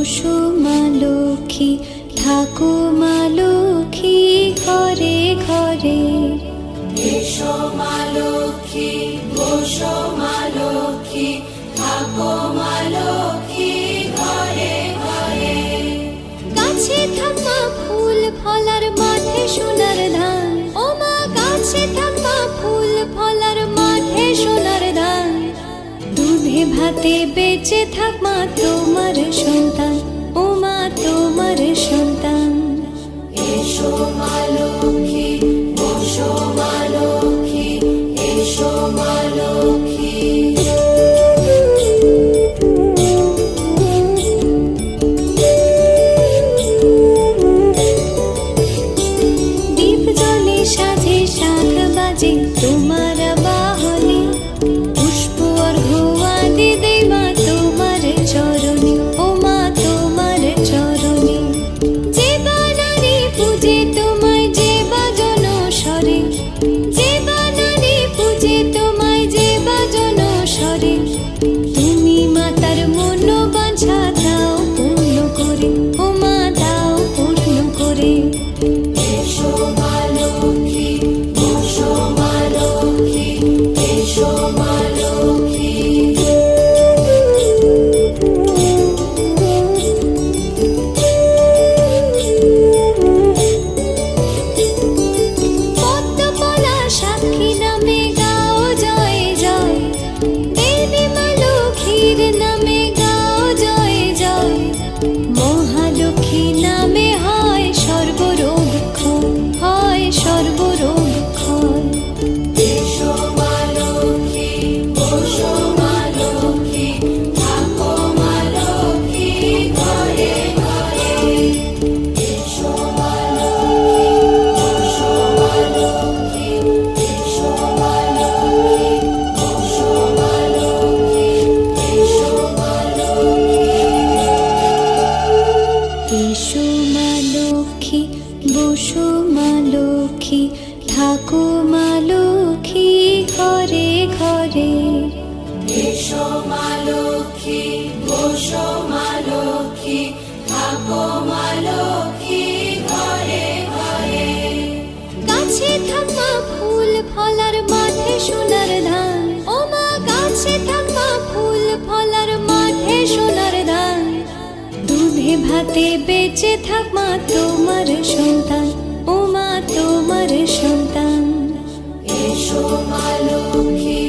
বসো মা লক্ষ্মী, থাকো মা লক্ষ্মী ঘরে ঘরে। এসো মা লক্ষ্মী, বসো মা লক্ষ্মী, থাকো মা লক্ষ্মী ঘরে ঘরে। গাছে থাকা ফুল ফলার মাঠে সোনার ধান, ও মা গাছে থাকা ফুল ফলার মাঠে সোনার ধান। দুধে ভাতে বেঁচে থাক মা তোমার সন্তান, ও মা তোমার সন্তান। এসো মা লক্ষ্মী, বসো মা লক্ষ্মী, এসো মা লক্ষ্মী। দীপ জ্বলে সাজে শাখ বাজে তোমার বাহনে, পুষ্প অর্ঘ্য আদি দেই মা তোমার চরণে, ও মা তোমার চরণে। যে বানারে পূজে তোমায় যে বাজন স্বরে, যে বানারে পূজে তোমায় যে বাজন স্বরে। তুমি মাতার মনোবাঞ্ছা দাও পূর্ণ করে, ও মা দাও পূর্ণ করে। এসো মা লক্ষ্মী, বসো মা লক্ষ্মী, এসো মা লক্ষ্মী। পদ্মপলা সাক্ষী নামে গাও জয় জয়, দেবী মা লক্ষ্মীর নামে গাও জয় জয়। মহালক্ষ্মী নামে হয় সর্বরোগ ক্ষয়, হয় সর্বরোগ ক্ষয়। এসো মা লক্ষ্মী, বসো মা লক্ষ্মী, থাকো মা লক্ষ্মী ঘরে ঘরে। এসো মা লক্ষ্মী, বসো মা লক্ষ্মী, এসো মা লক্ষ্মী, বসো মা লক্ষ্মী, এসো মা লক্ষ্মী। এসো মা লক্ষ্মী, বসো মা লক্ষ্মী, থাকো মা লক্ষ্মী ঘরে ঘরে। এসো মা লক্ষ্মী, বসো মা লক্ষ্মী, থাকো মা লক্ষ্মী ঘরে ঘরে। গাছে থাকা ফুল ফলার মাঠে সোনার ধান, ও মা গাছে থাকা ফুল ফলার মাঠে সোনার ধান। দুধে ভাতে বেঁচে থাক মা তোমার সন্তান, ও মা তোমার সন্তান। এসো মা লক্ষ্মী,